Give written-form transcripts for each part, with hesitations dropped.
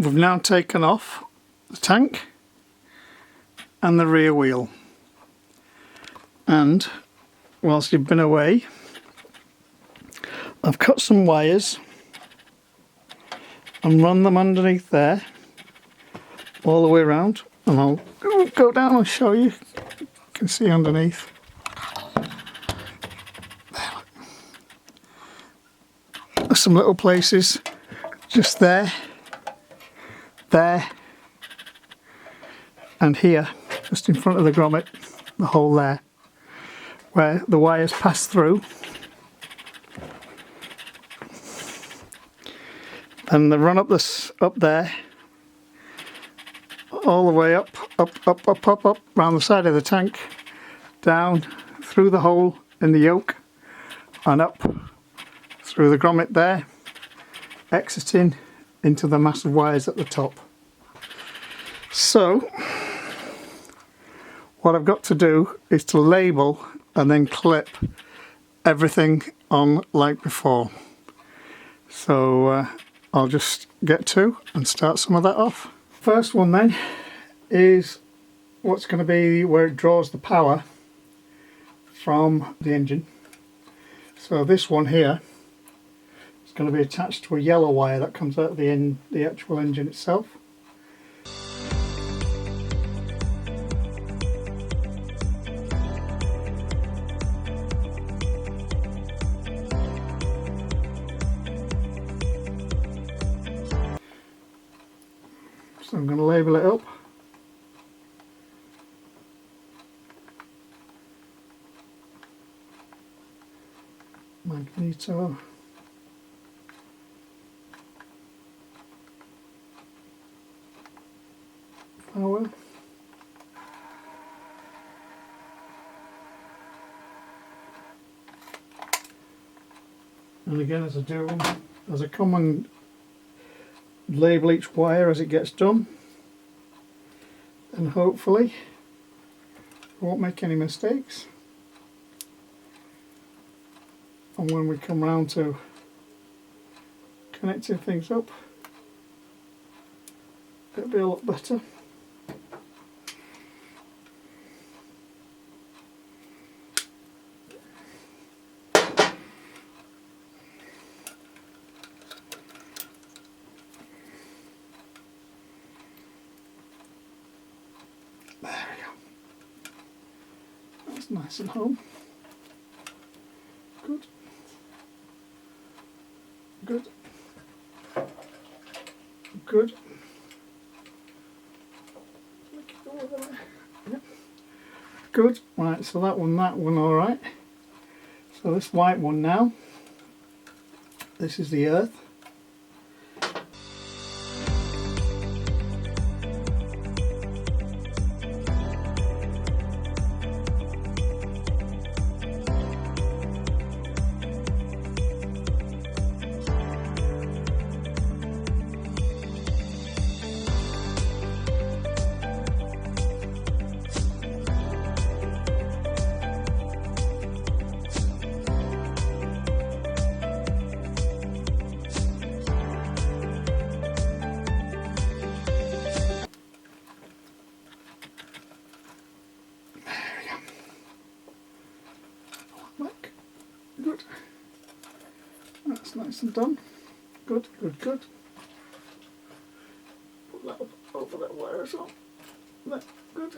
we've now taken off the tank and the rear wheel, and whilst you've been away I've cut some wires and run them underneath there all the way around, and I'll go down and show you. You can see underneath. There's some little places just there, and here, just in front of the grommet, the hole there, where the wires pass through. And they run up there, all the way up, round the side of the tank, down through the hole in the yoke, and up through the grommet there, exiting into the massive wires at the top. So what I've got to do is to label and then clip everything on like before. So I'll just get to and start some of that off. First one then is what's going to be where it draws the power from the engine. So this one here is going to be attached to a yellow wire that comes out of the actual engine itself. So I'm going to label it up. Magneto. Power. And again, as I do them, as I come and label each wire as it gets done, and hopefully I won't make any mistakes, and when we come round to connecting things up it'll be a lot better. There we go. That's nice and home. Good. Good. Good. Yep. Good. Right, so that one alright. So this white one now, this is the earth. Good. That's nice and done. Good, good, good. Put that up over that wire as well. There, good.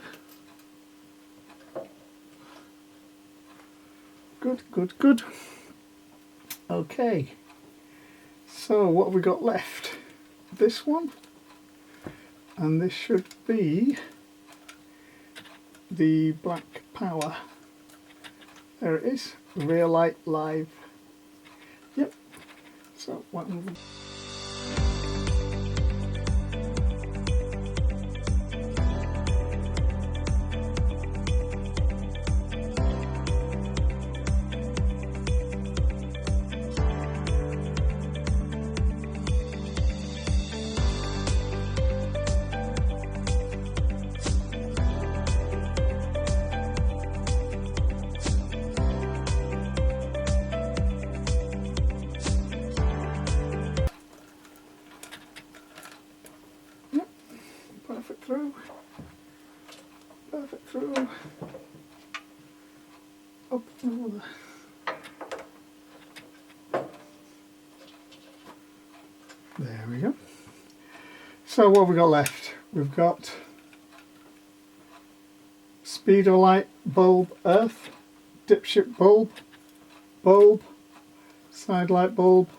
Good, good, good. Okay. So what have we got left? This one. And this should be the black power. There it is. Rear light live. Yep. So what? Earth it through. Up and over. There we go. So what have we got left? We've got speedo light bulb earth, dipship bulb, bulb, side light bulb,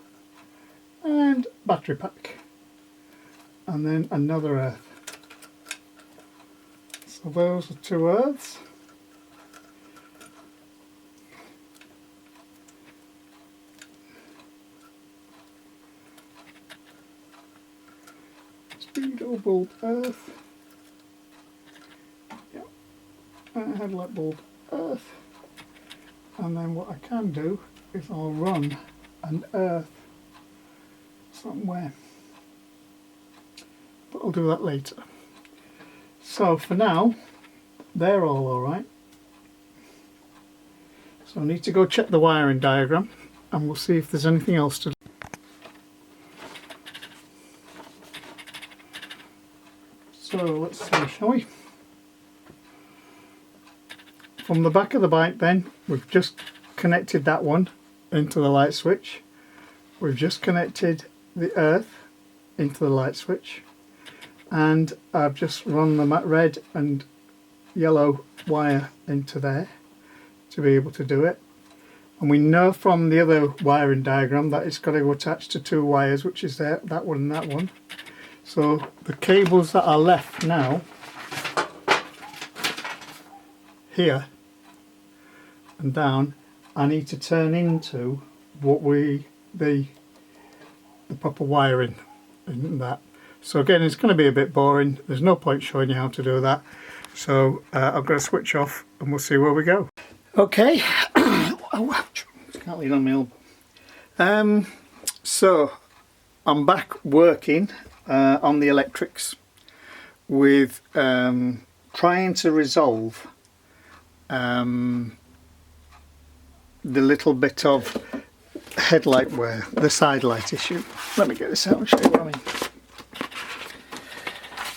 and battery pack, and then another earth. So those are 2 earths. Speedo bulb earth. Yep. And headlight bulb earth. And then what I can do is I'll run an earth somewhere. But I'll do that later. So for now, they're all alright. So I need to go check the wiring diagram and we'll see if there's anything else to do. So let's see, shall we? From the back of the bike then, we've just connected that one into the light switch. We've just connected the earth into the light switch. And I've just run the red and yellow wire into there to be able to do it. And we know from the other wiring diagram that it's got to go attached to 2 wires, which is there, that one and that one. So the cables that are left now, here and down, I need to turn into what the proper wiring in that. So again, it's going to be a bit boring. There's no point showing you how to do that. So I'm going to switch off and we'll see where we go. Okay. Oh, ouch. Can't lean on my elbow. So I'm back working on the electrics with trying to resolve the little bit of headlight wear, the side light issue. Let me get this out and show you what I mean.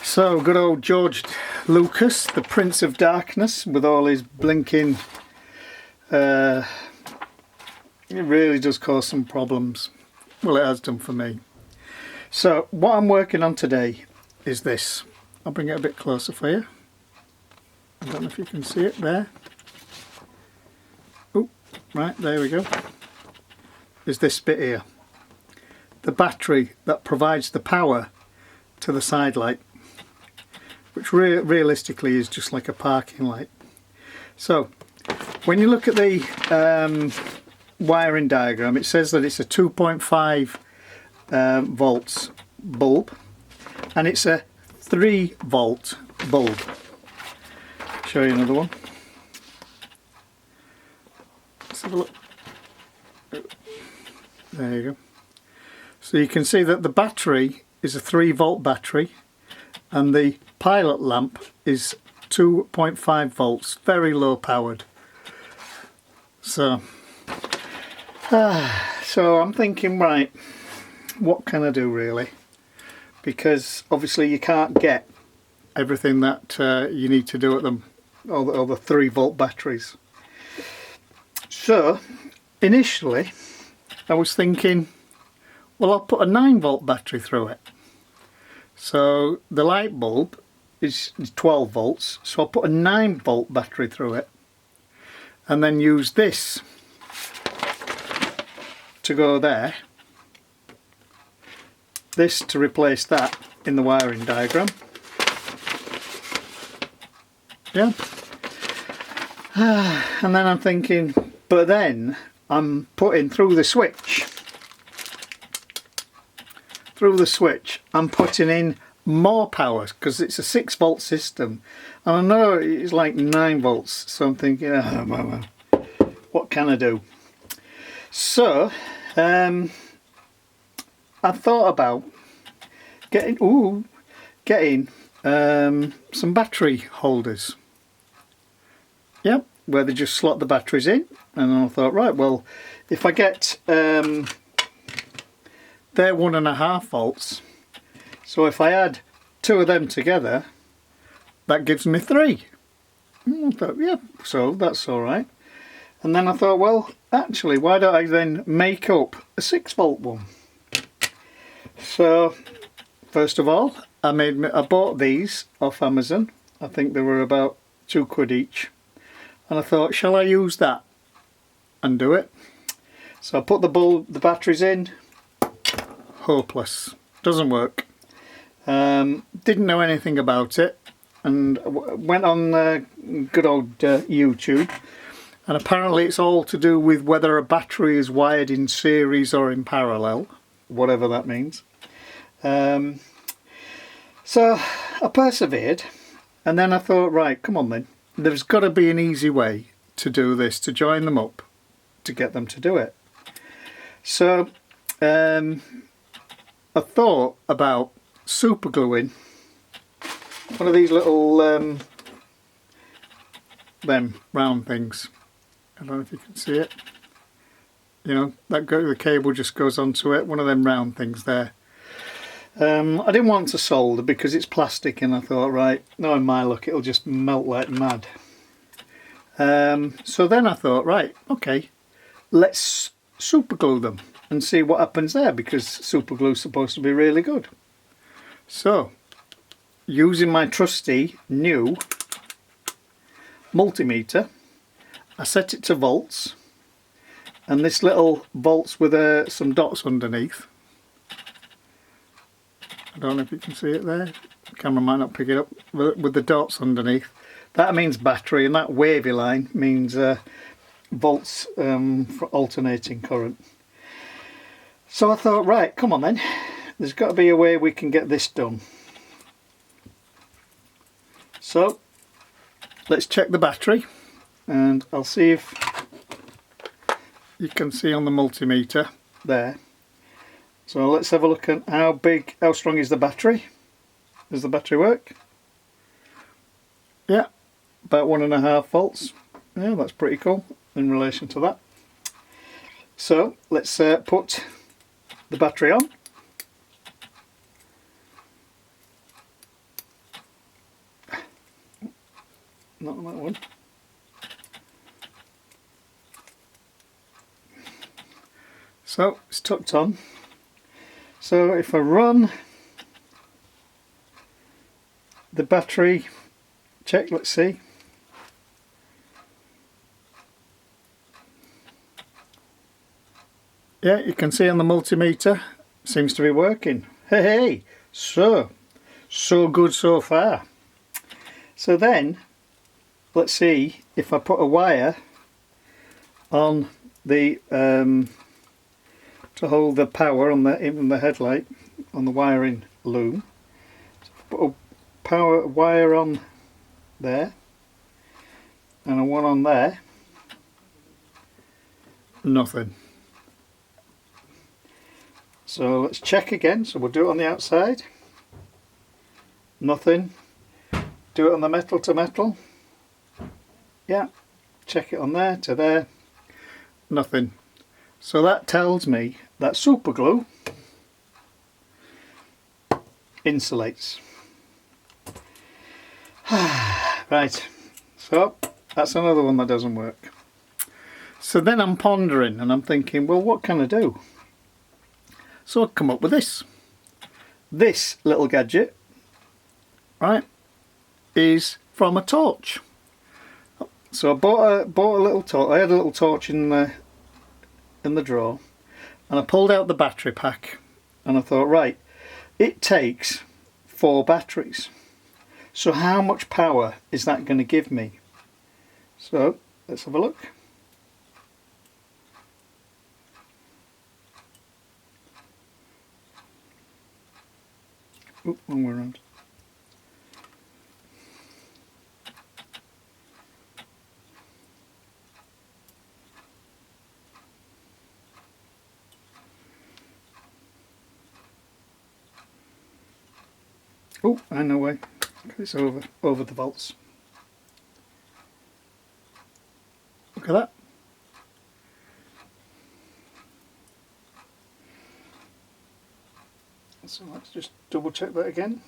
So good old George Lucas, the Prince of Darkness, with all his blinking, it really does cause some problems. Well, it has done for me. So what I'm working on today is this. I'll bring it a bit closer for you. I don't know if you can see it there. Oh, right, there we go. Is this bit here. The battery that provides the power to the side light, which realistically is just like a parking light. So when you look at the wiring diagram, it says that it's a 2.5 volts bulb and it's a 3 volt bulb. Show you another one. Let's have a look. There you go. So you can see that the battery is a 3 volt battery and the pilot lamp is 2.5 volts, very low powered. So I'm thinking, right, what can I do really? Because obviously you can't get everything that you need to do at them, all the 3 volt batteries. So initially I was thinking, well, I'll put a 9 volt battery through it. So the light bulb is 12 volts, so I'll put a 9 volt battery through it and then use this to go there, this to replace that in the wiring diagram. Yeah. And then I'm thinking, but then I'm putting through the switch, I'm putting in more power because it's a 6 volt system and I know it's like 9 volts, so I'm thinking, oh, what can I do? So I thought about getting some battery holders, yeah, where they just slot the batteries in. And I thought, right, well, if I get they're 1.5 volts, so if I add 2 of them together, that gives me 3. I thought, yeah, so that's all right. And then I thought, well, actually, why don't I then make up a 6-volt one? So, first of all, I bought these off Amazon. I think they were about £2 each. And I thought, shall I use that and do it? So I put the batteries in. Hopeless. Doesn't work. Didn't know anything about it, and went on good old YouTube, and apparently it's all to do with whether a battery is wired in series or in parallel, whatever that means. So I persevered, and then I thought, right, come on then, there's got to be an easy way to do this, to join them up, to get them to do it. So I thought about super gluing one of these little them round things. I don't know if you can see it. You know, the cable just goes onto it, one of them round things there. I didn't want to solder because it's plastic, and I thought, right, knowing my luck, it'll just melt like mad. So then I thought, right, okay, let's super glue them and see what happens there, because super glue is supposed to be really good. So, using my trusty new multimeter, I set it to volts, and this little volts with some dots underneath. I don't know if you can see it there. The camera might not pick it up, with the dots underneath. That means battery, and that wavy line means volts for alternating current. So I thought, right, come on then, there's got to be a way we can get this done. So let's check the battery, and I'll see if you can see on the multimeter there. So let's have a look at how strong is the battery. Does the battery work? Yeah, about 1.5 volts. Yeah, that's pretty cool in relation to that. So let's put the battery on. Not on that one. So it's tucked on. So if I run the battery check, let's see. Yeah, you can see on the multimeter, seems to be working. Hey, so good so far. So then, let's see if I put a wire on the to hold the power on the headlight on the wiring loom. So put a power wire on there and a one on there. Nothing. So let's check again. So we'll do it on the outside. Nothing. Do it on the metal to metal. Yeah. Check it on there to there. Nothing. So that tells me that super glue insulates. Right. So that's another one that doesn't work. So then I'm pondering and I'm thinking, well, what can I do? So I've come up with this. This little gadget, right, is from a torch. So I bought a little torch. I had a little torch in the drawer, and I pulled out the battery pack, and I thought, right, it takes 4 batteries. So how much power is that going to give me? So let's have a look. Oop, wrong way around. Oh, I know why. It's over the volts. Look at that. So let's just double check that again.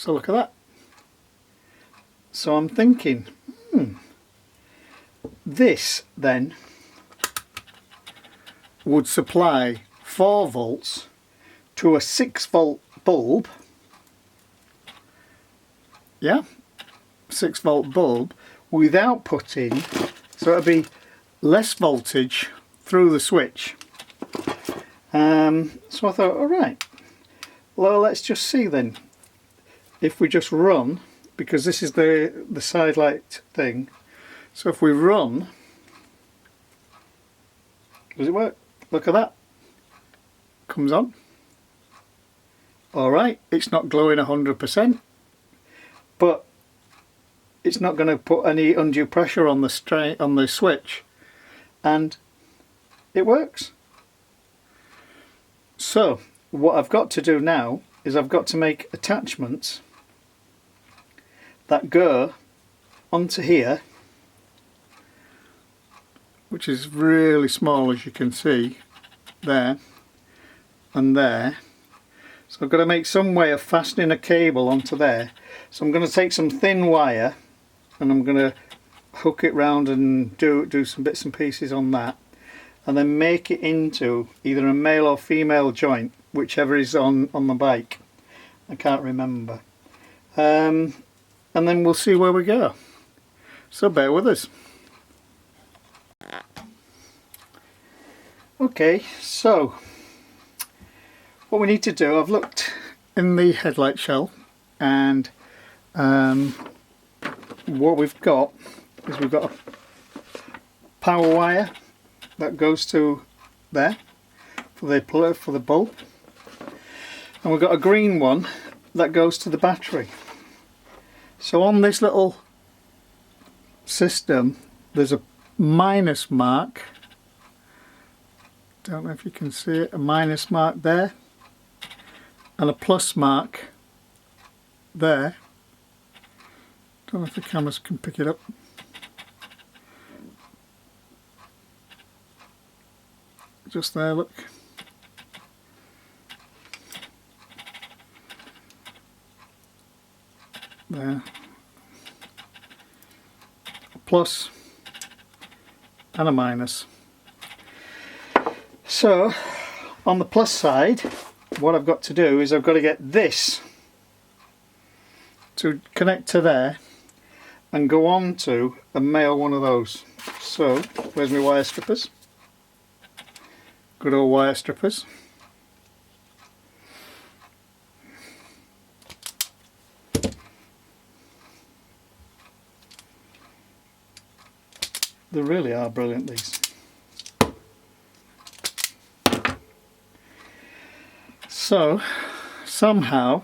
So look at that. So I'm thinking, this then would supply 4 volts to a 6-volt bulb. Yeah, 6-volt bulb without putting, so it'd be less voltage through the switch. So I thought, alright, well, let's just see then if we just run, because this is the side light thing. So if we run, does it work? Look at that, comes on. Alright, it's not glowing 100%, but it's not going to put any undue pressure on the switch, and it works. So what I've got to do now is I've got to make attachments that go onto here, which is really small, as you can see, there and there. So I've got to make some way of fastening a cable onto there. So I'm going to take some thin wire and I'm going to hook it round and do some bits and pieces on that, and then make it into either a male or female joint, whichever is on the bike. I can't remember. And then we'll see where we go. So bear with us. Okay, so what we need to do, I've looked in the headlight shell, and what we've got is we've got a power wire that goes to there for the bulb, and we've got a green one that goes to the battery. So on this little system there's a minus mark, don't know if you can see it, a minus mark there and a plus mark there. Don't know if the cameras can pick it up. Just there, look. There. A plus and a minus. So on the plus side, what I've got to do is I've got to get this to connect to there and go on to a male one of those. So where's my wire strippers? Good old wire strippers. They really are brilliant, these. So somehow,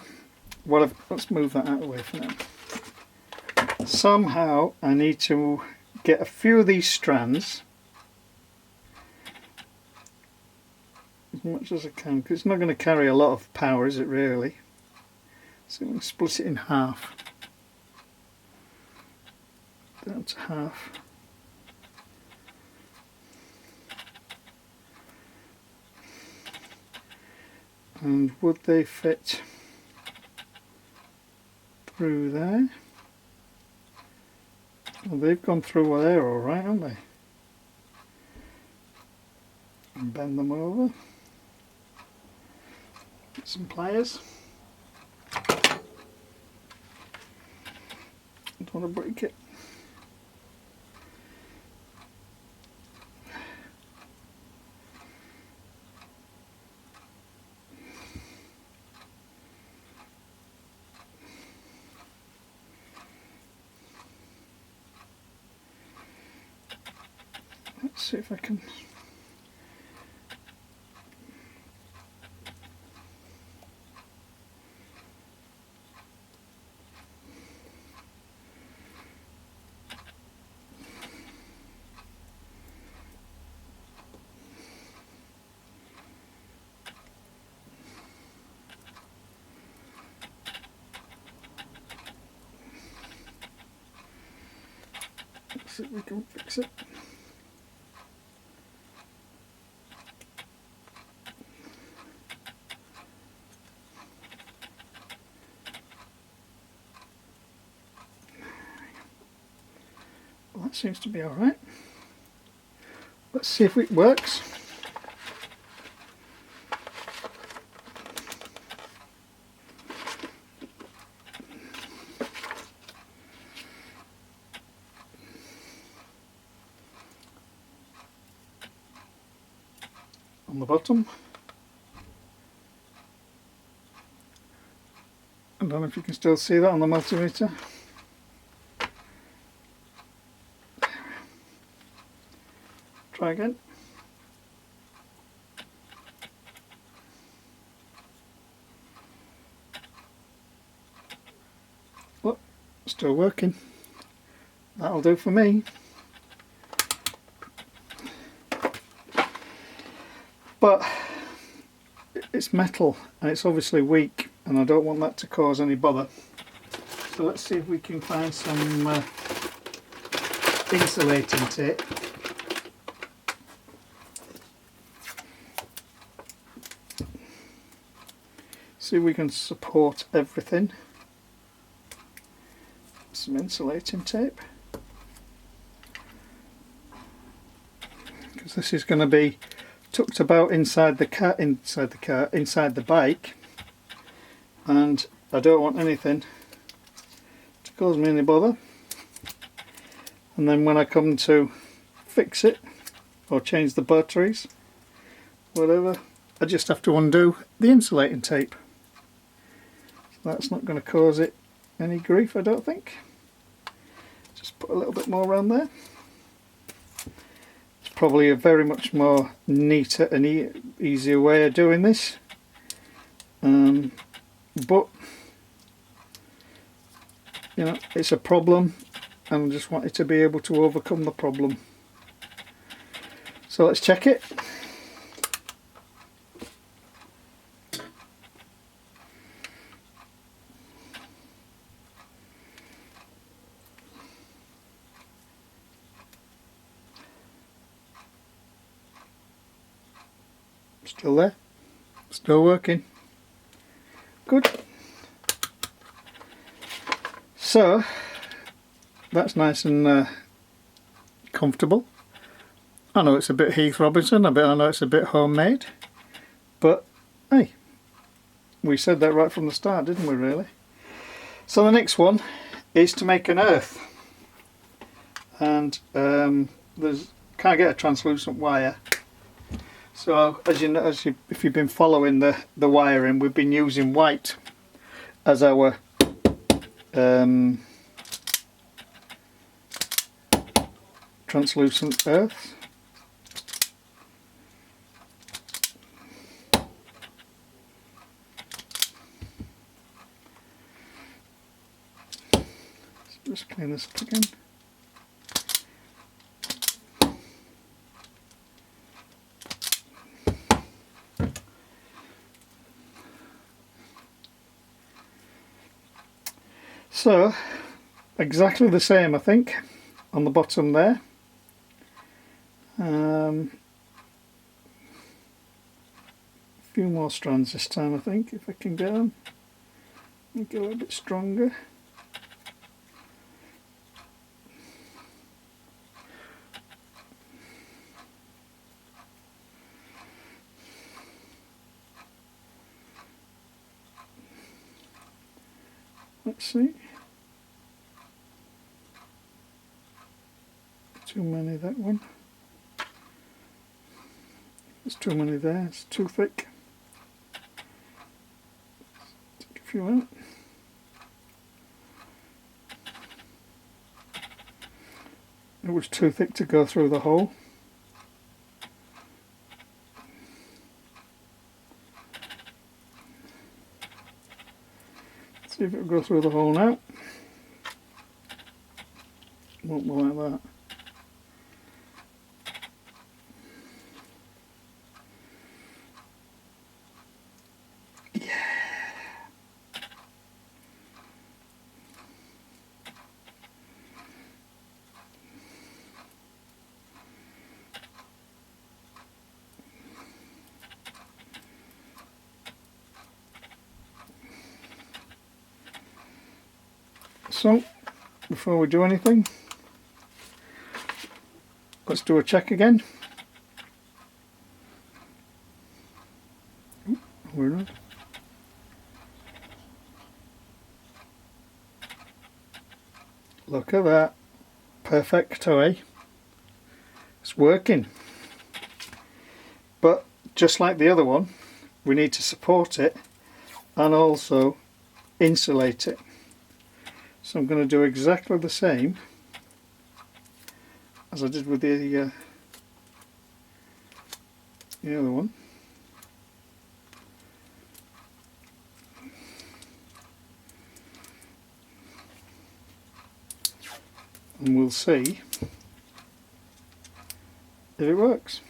let's move that out of the way for now. Somehow I need to get a few of these strands, as much as I can, because it's not going to carry a lot of power, is it really? So I'm going to split it in half, down to half. And would they fit through there? Well, they've gone through there all right, haven't they? And bend them over. Get some pliers. Don't want to break it. Let's see if I can. Let's see if we can fix it. that seems to be alright. Let's see if it works. On the bottom. I don't know if you can still see that on the multimeter. Try again. Look, still working. That'll do for me. But it's metal and it's obviously weak, and I don't want that to cause any bother. So let's see if we can find some insulating tape. See if we can support everything. Some insulating tape, because this is going to be tucked about inside the bike, and I don't want anything to cause me any bother. And then when I come to fix it or change the batteries, whatever, I just have to undo the insulating tape. So that's not going to cause it any grief, I don't think. Just put a little bit more around there. It's probably a very much more neater and easier way of doing this, but you know, it's a problem and I just wanted to be able to overcome the problem. So let's check it. Still there, still working. Good. So that's nice and comfortable. I know it's a bit Heath Robinson, I know it's a bit homemade, but hey, we said that right from the start, didn't we, really? So the next one is to make an earth, and can't get a translucent wire. So as you know, if you've been following the wiring, we've been using white as our translucent earth. Just clean this up again. So exactly the same, I think, on the bottom there. A few more strands this time, I think, if I can get them. Make it a little bit stronger. Let's see. Too many that one. There's too many there, it's too thick. Take a few out. It was too thick to go through the hole. Let's see if it'll go through the hole now. Won't be like that. So, before we do anything, let's do a check again. We're not. Look at that. Perfecto, eh? It's working. But just like the other one, we need to support it and also insulate it. So I'm going to do exactly the same as I did with the other one. And we'll see if it works.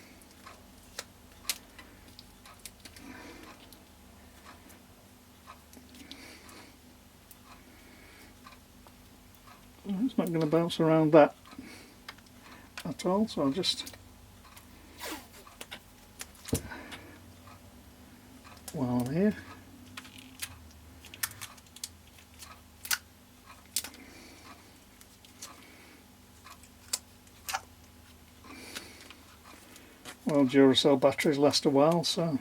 It's not going to bounce around that at all, so I'll just, while I'm here, well, Duracell batteries last a while, so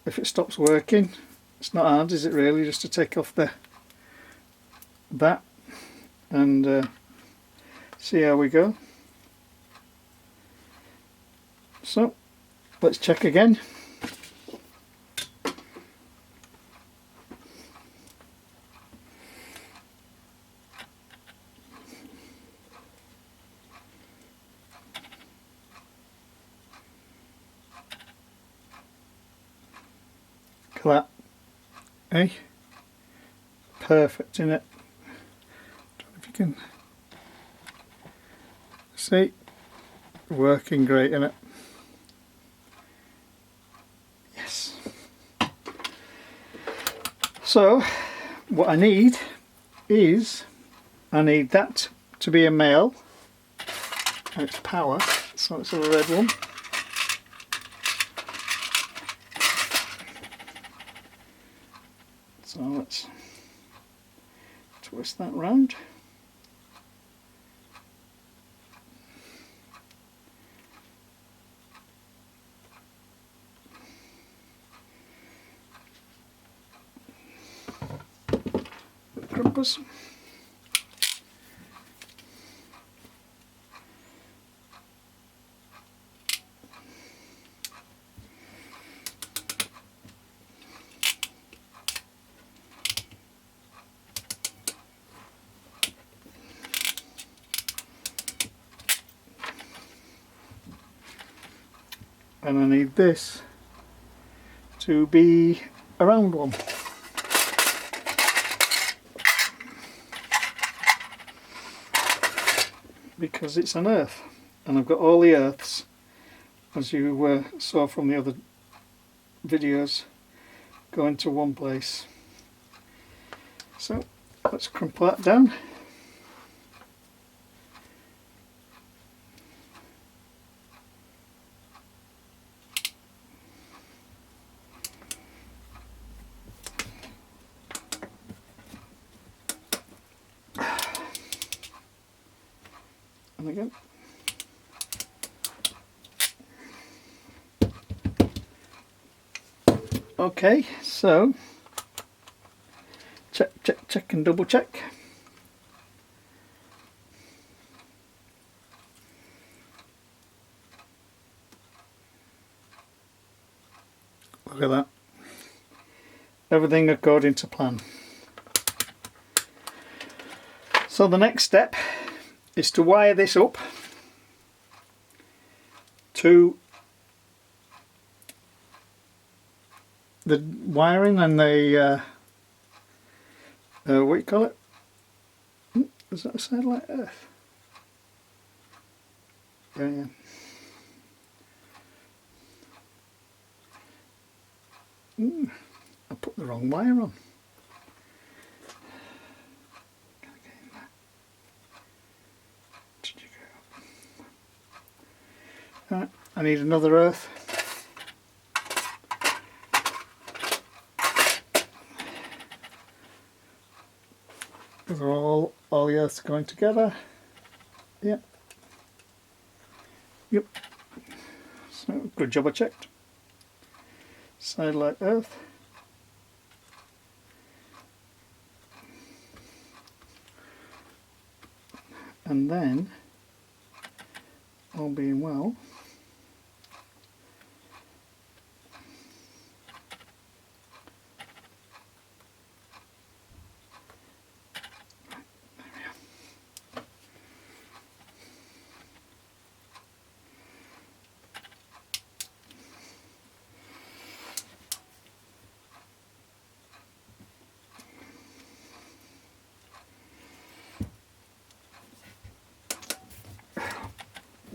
if it stops working, it's not hard, is it really, just to take off that and see how we go. So let's check again. Look at that, eh? Perfect, isn't it? Don't know if you can see. Working great, isn't it? Yes. So what I need is, I need that to be a male, and it's power, so it's a red one. So let's twist that round. Crimpers. And I need this to be a round one. Because it's an earth, and I've got all the earths, as you saw from the other videos, going to one place. So let's crumple that down. And again. Okay, so check, check, check and double check. Look at that. Everything according to plan. So the next step is to wire this up to the wiring and the what do you call it? Is that a satellite earth? Yeah. I put the wrong wire on. Right, I need another earth. They're all the earths going together. Yeah. Yep. So good job I checked. Side light earth. And then, all being well,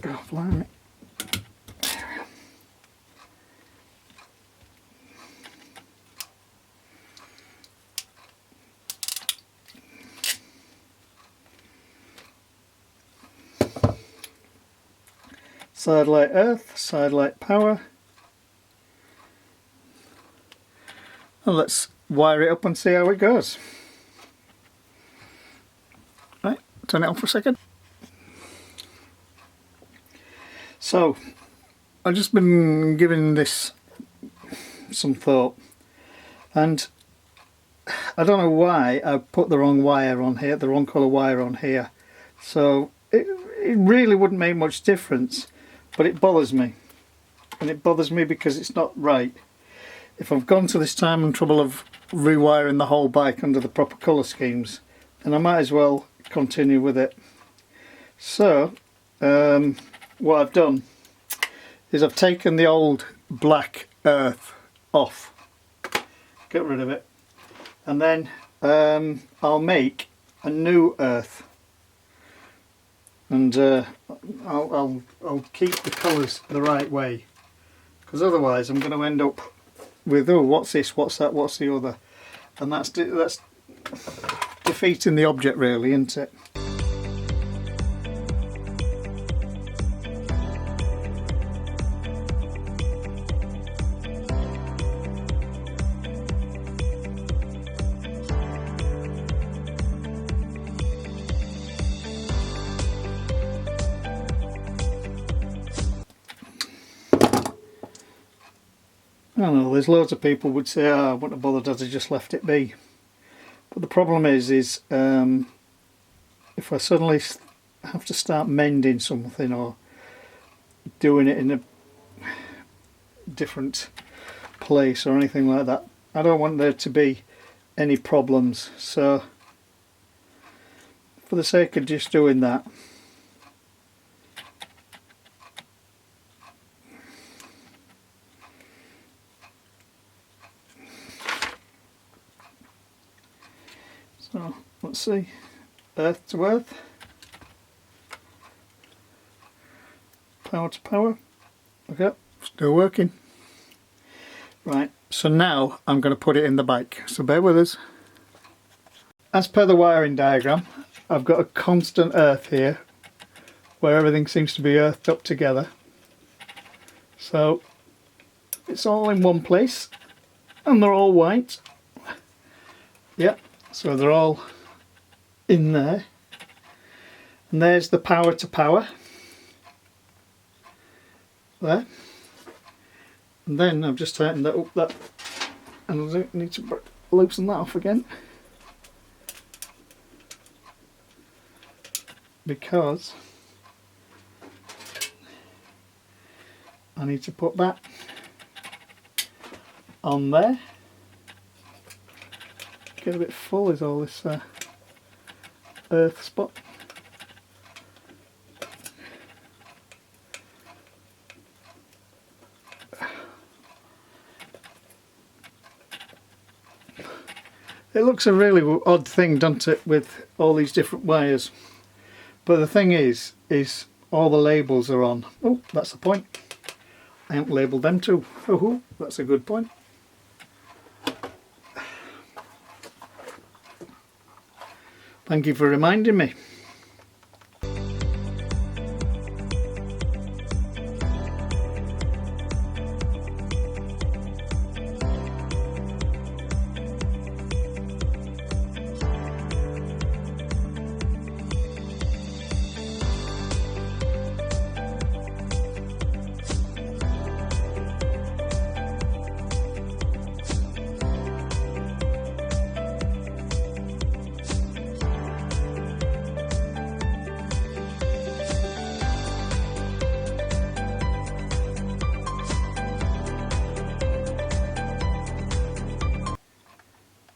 oh, blimey. Side light earth, side light power. And let's wire it up and see how it goes. Right, turn it on for a second. So, I've just been giving this some thought, and I don't know why I put the wrong wire on here, the wrong colour wire on here. So it really wouldn't make much difference, but it bothers me. And it bothers me because it's not right. If I've gone to this time and trouble of rewiring the whole bike under the proper colour schemes, then I might as well continue with it. So what I've done is I've taken the old black earth off, get rid of it, and then I'll make a new earth, and I'll keep the colours the right way, because otherwise I'm going to end up with, oh, what's this, what's that, what's the other, and that's defeating the object really, isn't it? I don't know, there's loads of people would say, oh, I wouldn't have bothered had I just left it be. But the problem is if I suddenly have to start mending something or doing it in a different place or anything like that, I don't want there to be any problems. So for the sake of just doing that, so let's see, earth to earth, power to power, okay, still working. Right, so now I'm going to put it in the bike, so bear with us. As per the wiring diagram, I've got a constant earth here where everything seems to be earthed up together, so it's all in one place and they're all white. Yep. So they're all in there, and there's the power to power there, and then I've just tightened that up, and I need to loosen that off again because I need to put that on there. Get a bit full is all this earth spot. It looks a really odd thing, doesn't it, with all these different wires, but the thing is all the labels are on. Oh, that's the point, I haven't labelled them too. Oh, that's a good point. Thank you for reminding me.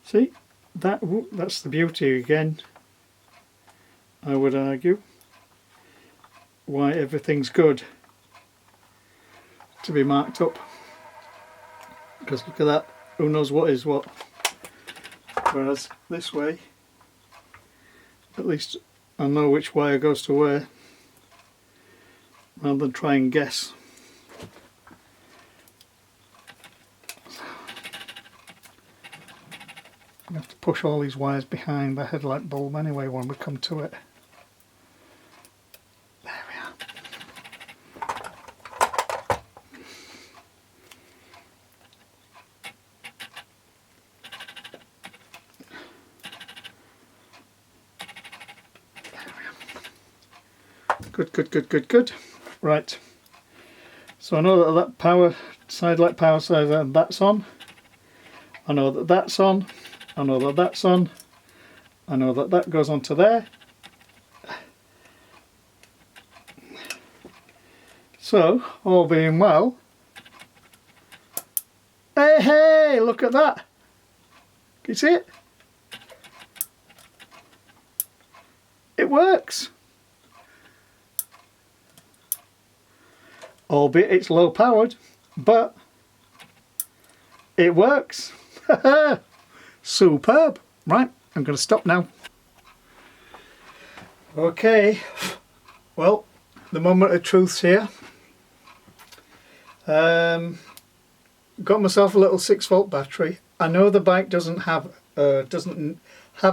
See, that's the beauty again, I would argue, why everything's good to be marked up, because look at that, who knows what is what. Whereas this way, at least I know which wire goes to where, rather than try and guess. I have to push all these wires behind the headlight bulb anyway when we come to it. There we are. Good. Right. So I know that power side light that's on. I know that that's on. I know that that's on. I know that that goes onto there. So, all being well. Hey, look at that. Can you see it? It works. Albeit it's low powered, but it works. Superb. Right, I'm going to stop now. Okay, well, the moment of truth's here. Got myself a little 6-volt battery. I know the bike doesn't have a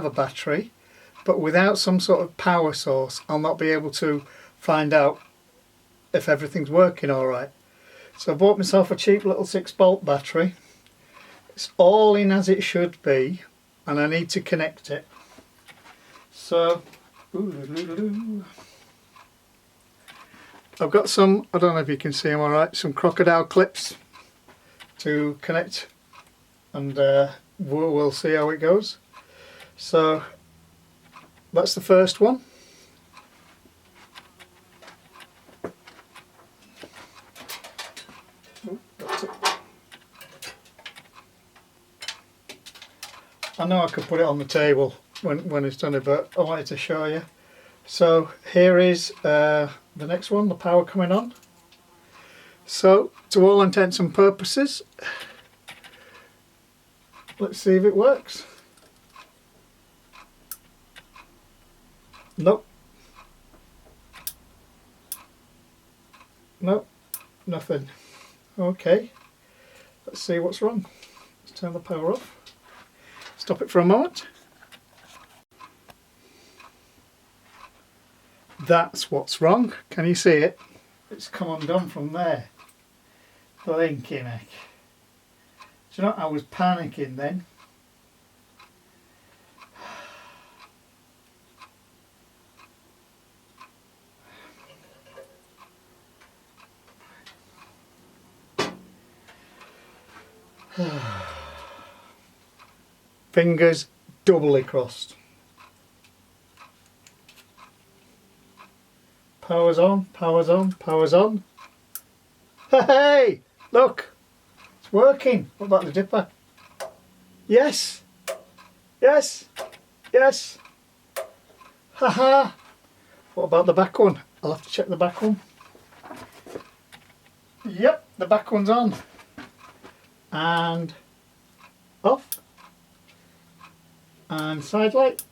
battery, but without some sort of power source, I'll not be able to find out if everything's working all right. So I bought myself a cheap little 6-volt battery. It's all in as it should be, and I need to connect it. So, I've got some, I don't know if you can see them all right, some crocodile clips to connect, and we'll see how it goes. So, that's the first one. I know I could put it on the table when it's done it, but I wanted to show you. So here is the next one, the power coming on. So to all intents and purposes, let's see if it works. Nope. Nope, nothing. Okay, let's see what's wrong. Let's turn the power off. Stop it for a moment. That's what's wrong. Can you see it? It's come undone from there. Blinking heck. Do you know, I was panicking then. Fingers doubly crossed. Power's on, power's on, power's on. Hey, look, it's working. What about the dipper? Yes, yes, yes. Haha. What about the back one? I'll have to check the back one. Yep, the back one's on. And off. And side light.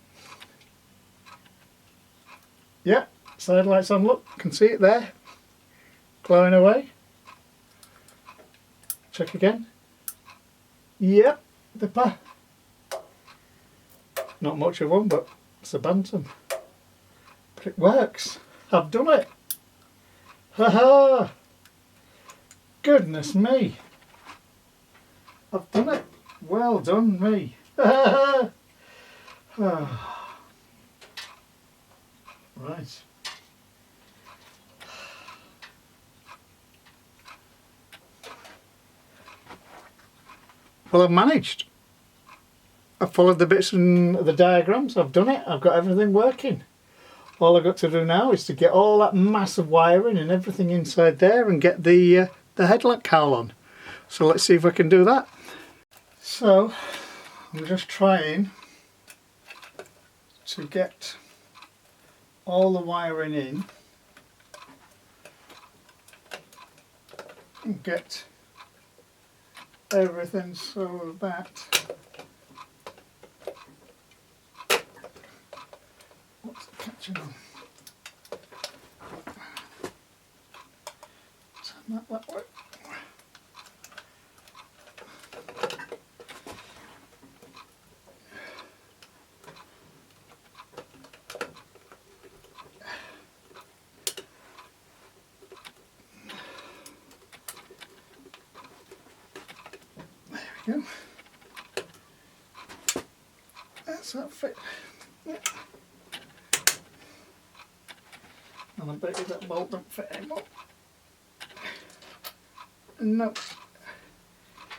Yeah, side light's on, look, can see it there. Glowing away. Check again. Yep, dipper. Not much of one, but it's a Bantam. But it works. I've done it. Haha. Goodness me. I've done it. Well done me. Right. Well, I've managed. I've followed the bits and the diagrams. I've done it. I've got everything working. All I've got to do now is to get all that massive wiring and everything inside there and get the headlight cowl on. So let's see if I can do that. So I'm just trying to get all the wiring in and get everything so that what's it catching on? Turn that way. There we go. That's that fit. Yeah. And I bet you that bolt don't fit anymore. Nope.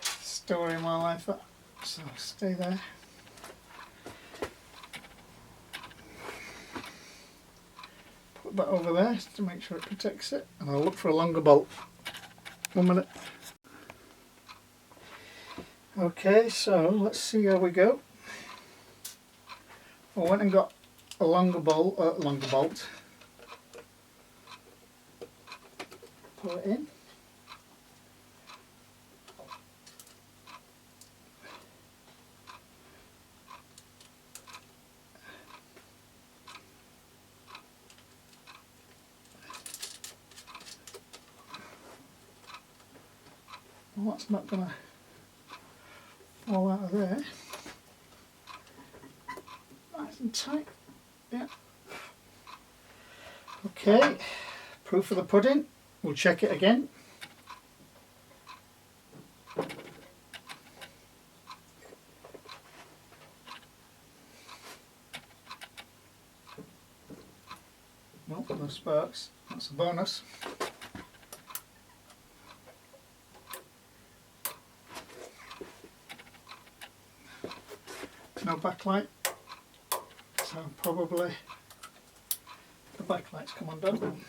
Story of my life that. So stay there. Put that over there to make sure it protects it, and I'll look for a longer bolt. 1 minute. Okay, so let's see how we go. I went and got a longer bolt. Put it in. Well, that's not going to fall out of there. Nice and tight. Yeah. Okay. Proof of the pudding. We'll check it again. Nope, no sparks. That's a bonus. No backlight, so probably the backlight's come undone.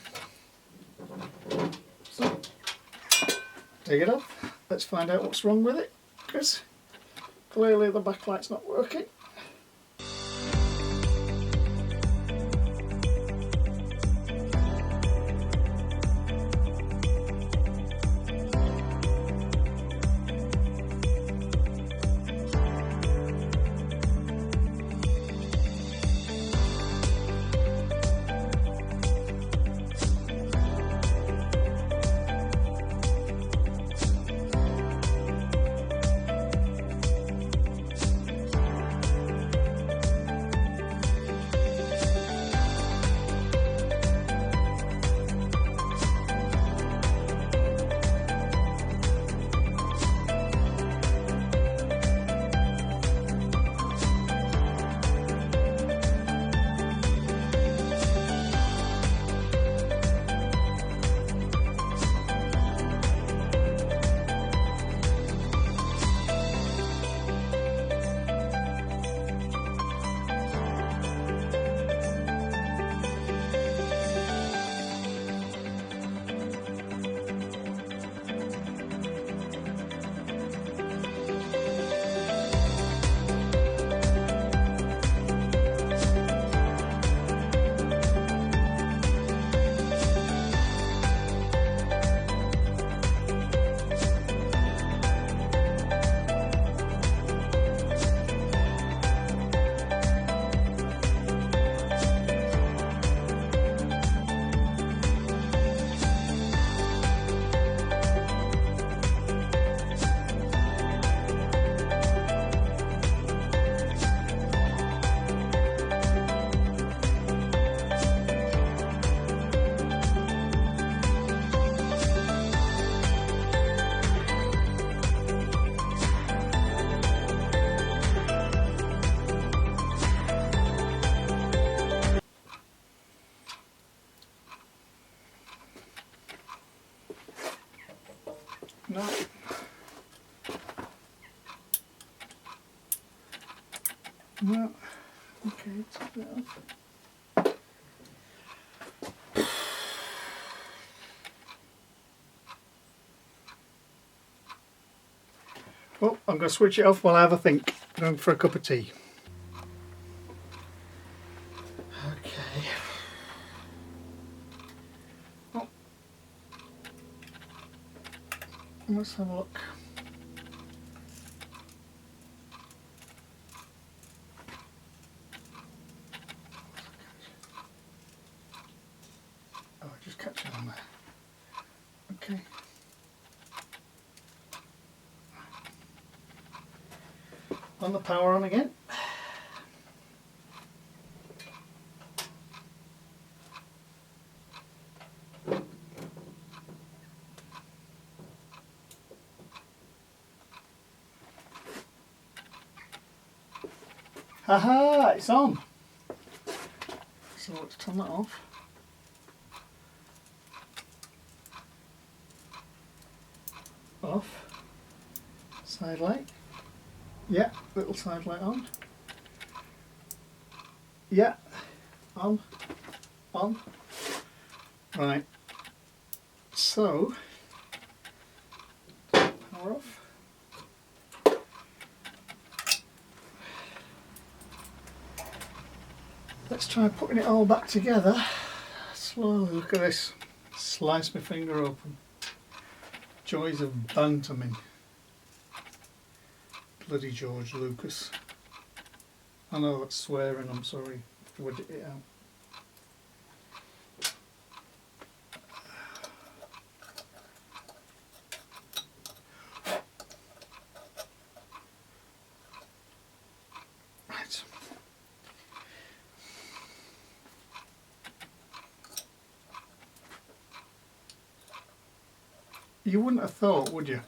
So, take it off. Let's find out what's wrong with it, because clearly the backlight's not working. No. No. Okay, take that off. Oh, I'm going to switch it off while I have a think. I'm going for a cup of tea. Okay. Oh. Let's have a look. Oh, just catch it on there. Okay. On the power on again. Haha, it's on. So let's turn that off. Off. Side light. Yeah, little side light on. Yeah, on. On. Right. So, power off. Let's try putting it all back together. Slowly, look at this. Slice my finger open. Joys of bantaming. Bloody George Lucas. I know that's swearing, I'm sorry. We'll edit it out. Right. You wouldn't have thought, would you,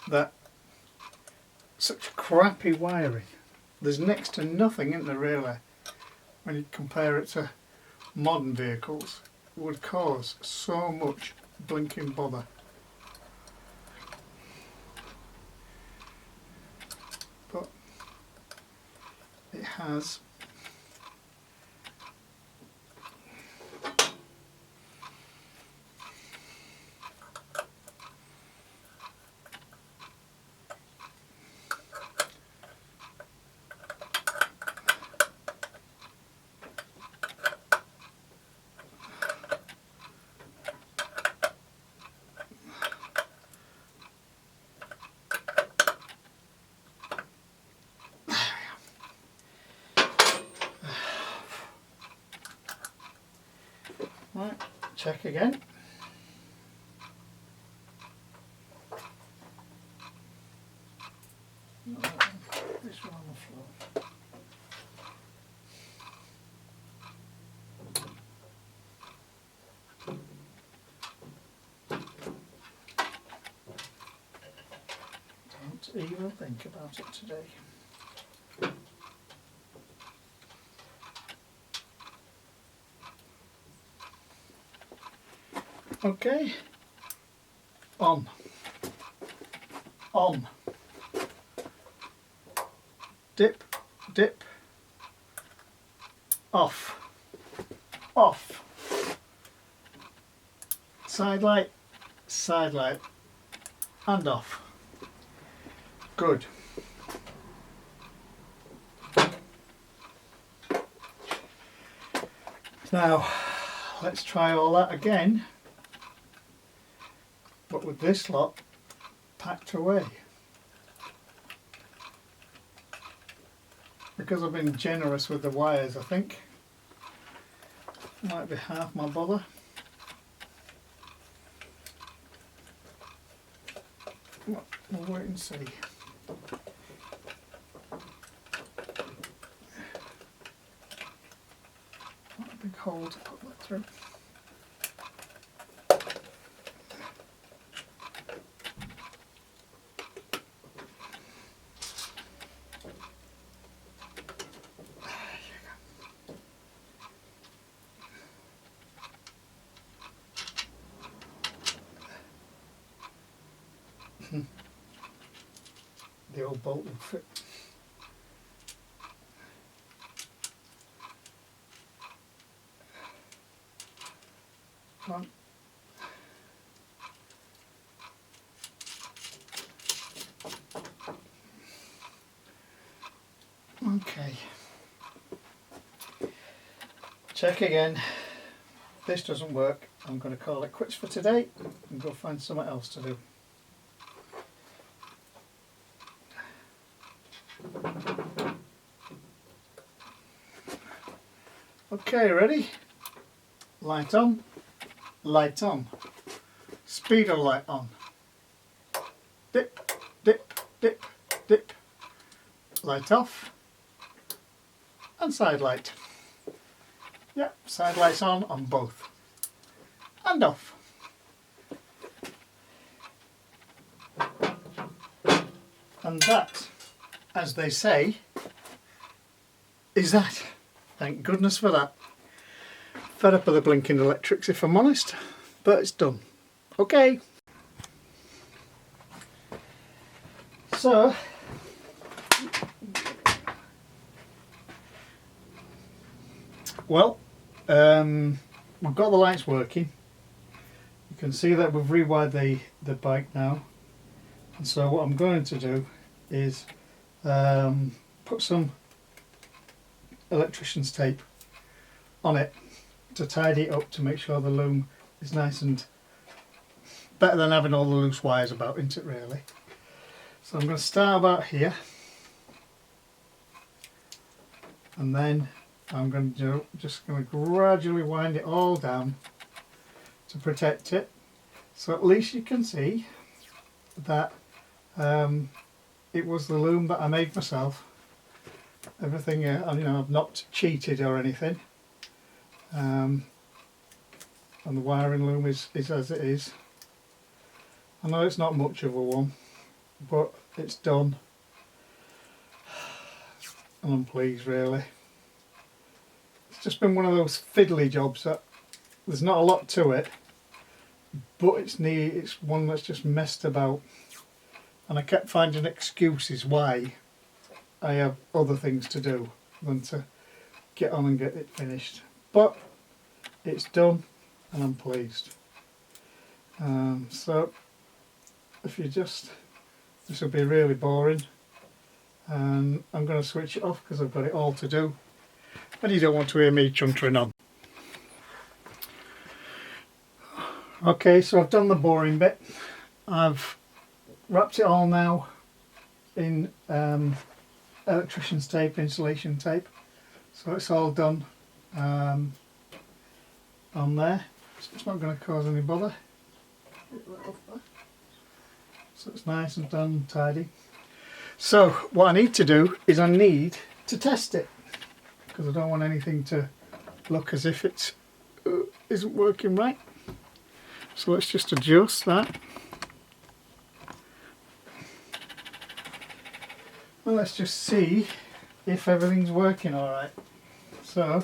that such crappy wiring, there's next to nothing, isn't there, really, when you compare it to modern vehicles, would cause so much blinking bother. But it has. Right, check again. This one on the floor. Don't even think about it today. Okay. On. On. Dip. Dip. Off. Off. Side light. Side light. And off. Good. Now, let's try all that again, but with this lot packed away. Because I've been generous with the wires, I think. Might be half my bother. We'll wait and see. What a big hole to put that through. The old bolt will fit. One. Okay. Check again. If this doesn't work, I'm going to call it quits for today and go find something else to do. Okay, ready? Light on, light on. Speedo light on. Dip, dip, dip, dip. Light off. And side light. Yep, side lights on both. And off. And that, as they say, is that. Thank goodness for that. Fed up of the blinking electrics, if I'm honest, but it's done. Okay. So, well, we've got the lights working. You can see that we've rewired the bike now. And so what I'm going to do is put some electrician's tape on it to tidy it up, to make sure the loom is nice and better than having all the loose wires about, isn't it really? So I'm going to start about here, and then I'm going to just going to gradually wind it all down to protect it, so at least you can see that it was the loom that I made myself. Everything, you know, I've not cheated or anything, and the wiring loom is as it is. I know it's not much of a one, but it's done, and I'm pleased really. It's just been one of those fiddly jobs that there's not a lot to it, but it's one that's just messed about, and I kept finding excuses why I have other things to do than to get on and get it finished. But it's done and I'm pleased. So if you just, this will be really boring, and I'm going to switch it off because I've got it all to do and you don't want to hear me chuntering on. Okay, so I've done the boring bit. I've wrapped it all now in electrician's tape, insulation tape, so it's all done on there, so it's not going to cause any bother. So it's nice and done and tidy. So what I need to do is I need to test it, because I don't want anything to look as if it isn't working right. So let's just adjust that. Well, let's just see if everything's working alright. So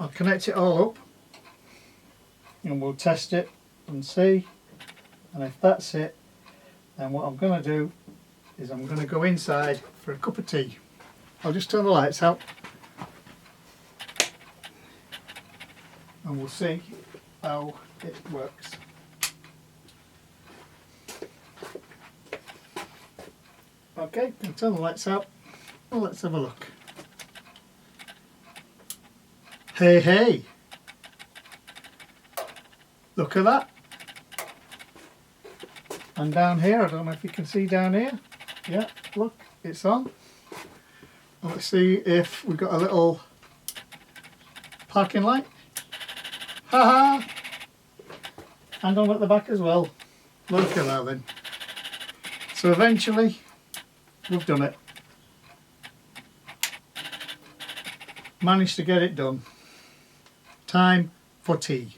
I'll connect it all up and we'll test it and see, and if that's it, then what I'm going to do is I'm going to go inside for a cup of tea. I'll just turn the lights out and we'll see how it works. Okay, I'll turn the lights out. Well, let's have a look. Hey, hey! Look at that! And down here, I don't know if you can see down here. Yeah, look, it's on. Let's see if we've got a little parking light. Ha ha! And on at the back as well. Look at that then. So eventually, we've done it. Managed to get it done. Time for tea.